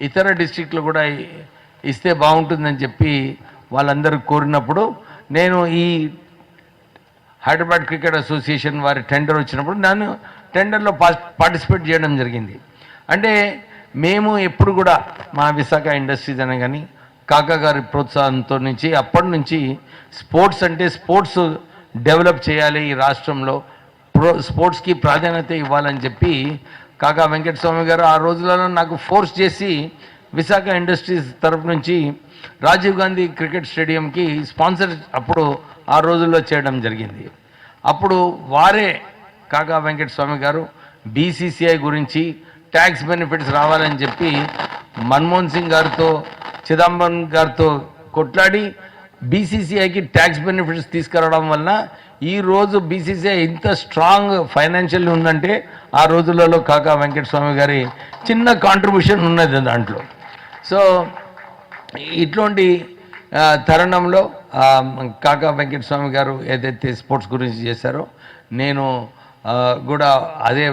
ఇతర డిస్ట్రిక్ట్లు కూడా ఇస్తే బాగుంటుందని చెప్పి వాళ్ళందరూ కోరినప్పుడు నేను ఈ హైదరాబాద్ క్రికెట్ అసోసియేషన్ వారి టెండర్ వచ్చినప్పుడు నేను టెండర్లో పార్టిసిపేట్ చేయడం జరిగింది. అంటే మేము ఎప్పుడు కూడా మా విశాఖ ఇండస్ట్రీస్ అనే కానీ కాకా గారి ప్రోత్సాహంతో నుంచి అప్పటి నుంచి స్పోర్ట్స్ అంటే స్పోర్ట్స్ డెవలప్ చేయాలి ఈ రాష్ట్రంలో, స్పోర్ట్స్కి ప్రాధాన్యత ఇవ్వాలని చెప్పి కాకా వెంకటస్వామి గారు ఆ రోజులలో నాకు ఫోర్స్ చేసి విశాఖ ఇండస్ట్రీస్ తరఫు నుంచి రాజీవ్ గాంధీ క్రికెట్ స్టేడియంకి స్పాన్సర్ అప్పుడు ఆ రోజుల్లో చేయడం జరిగింది. అప్పుడు వారే కాకా వెంకటస్వామి గారు బీసీసీఐ గురించి ట్యాక్స్ బెనిఫిట్స్ రావాలని చెప్పి మన్మోహన్ సింగ్ గారితో చిదంబరం గారితో కొట్లాడి బీసీసీఐకి ట్యాక్స్ బెనిఫిట్స్ తీసుకురావడం వలన ఈరోజు బీసీసీఐ ఇంత స్ట్రాంగ్ ఫైనాన్షియల్ ఉందంటే ఆ రోజులలో కాకా వెంకటస్వామి గారి చిన్న కాంట్రిబ్యూషన్ ఉన్నది దాంట్లో. సో ఇట్లాంటి తరుణంలో కాకా వెంకటస్వామి గారు ఏదైతే స్పోర్ట్స్ గురించి చేశారో నేను కూడా అదే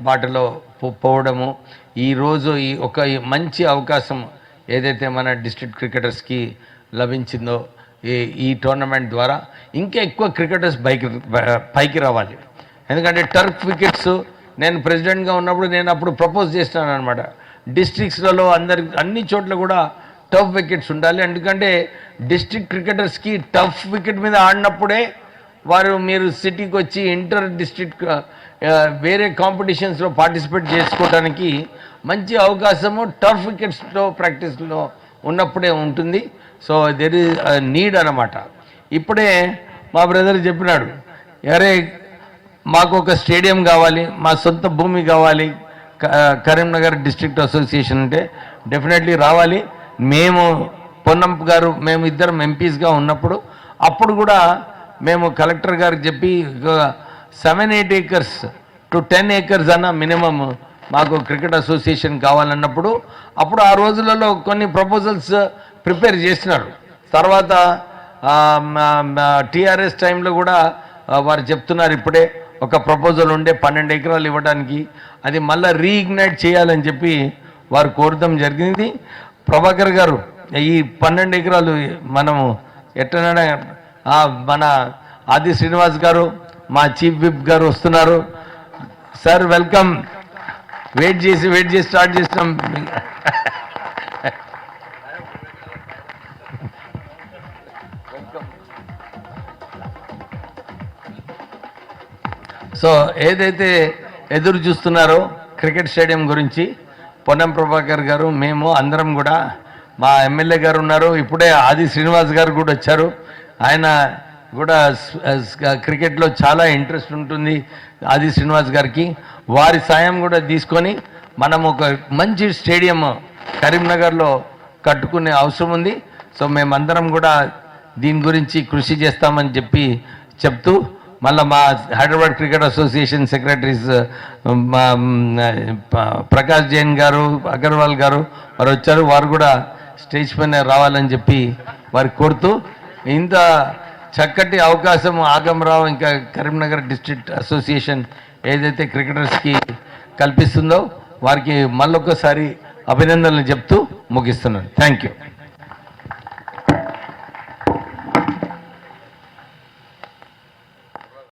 బాటలో పోవడము, ఈరోజు ఈ ఒక మంచి అవకాశం ఏదైతే మన డిస్ట్రిక్ట్ క్రికెటర్స్కి లభించిందో ఈ టోర్నమెంట్ ద్వారా ఇంకా ఎక్కువ క్రికెటర్స్ పైకి రావాలి. ఎందుకంటే టర్ఫ్ వికెట్స్ నేను ప్రెసిడెంట్గా ఉన్నప్పుడు నేను అప్పుడు ప్రపోజ్ చేస్తున్నాను అనమాట, డిస్ట్రిక్ట్స్లలో అన్ని చోట్ల కూడా టఫ్ వికెట్స్ ఉండాలి. ఎందుకంటే డిస్ట్రిక్ట్ క్రికెటర్స్కి టఫ్ వికెట్ మీద ఆడినప్పుడే మీరు సిటీకి వచ్చి ఇంటర్ డిస్ట్రిక్ట్ వేరే కాంపిటీషన్స్లో పార్టిసిపేట్ చేసుకోవడానికి మంచి అవకాశము టర్ఫ్ వికెట్స్లో ప్రాక్టీస్లో ఉన్నప్పుడే ఉంటుంది. సో దెర్ ఈజ్ నీడ్ అన్నమాట. ఇప్పుడే మా బ్రదర్ చెప్పినాడు, అరే మాకు ఒక స్టేడియం కావాలి, మా సొంత భూమి కావాలి కరీంనగర్ డిస్ట్రిక్ట్ అసోసియేషన్ అంటే డెఫినెట్లీ రావాలి. మేము పొన్నం గారు మేము ఇద్దరం ఎంపీస్గా ఉన్నప్పుడు అప్పుడు కూడా మేము కలెక్టర్ గారికి చెప్పి 7-8 acres to 10 acres అన్న మినిమం మాకు క్రికెట్ అసోసియేషన్ కావాలన్నప్పుడు అప్పుడు ఆ రోజులలో కొన్ని ప్రపోజల్స్ ప్రిపేర్ చేసినారు. తర్వాత టీఆర్ఎస్ టైంలో కూడా వారు చెప్తున్నారు ఇప్పుడే ఒక ప్రపోజల్ ఉండే 12 ఎకరాలు ఇవ్వడానికి, అది మళ్ళీ రీఇగ్నైట్ చేయాలని చెప్పి వారు కోరడం జరిగింది. ప్రభాకర్ గారు ఈ 12 ఎకరాలు మనము ఎట్లనైనా మన ఆది శ్రీనివాస్ గారు మా చీఫ్ విప్ గారు వస్తున్నారు. Sir welcome. వెయిట్ చేసి స్టార్ట్ చేసినాం. సో ఏదైతే ఎదురు చూస్తున్నారో క్రికెట్ స్టేడియం గురించి పొన్నం ప్రభాకర్ గారు మేము అందరం కూడా, మా ఎమ్మెల్యే గారు ఉన్నారు, ఇప్పుడే ఆది శ్రీనివాస్ గారు కూడా వచ్చారు. ఆయన కూడా క్రికెట్లో చాలా ఇంట్రెస్ట్ ఉంటుంది ఆది శ్రీనివాస్ గారికి. వారి సాయం కూడా తీసుకొని మనం ఒక మంచి స్టేడియం కరీంనగర్లో కట్టుకునే అవసరం ఉంది. సో మేమందరం కూడా దీని గురించి కృషి చేస్తామని చెప్తూ మళ్ళీ మా Hyderabad cricket association secretaries Prakash Jain గారు, అగర్వాల్ గారు వారు వచ్చారు. వారు కూడా స్టేజ్ పైన రావాలని చెప్పి వారు కోరుతూ, ఇంత చక్కటి అవకాశం ఆగమరావు ఇంకా కరీంనగర్ డిస్ట్రిక్ట్ అసోసియేషన్ ఏదైతే క్రికెటర్స్కి కల్పిస్తుందో వారికి మళ్ళొకసారి అభినందనలు చెప్తూ ముగిస్తున్నాను. Thank you.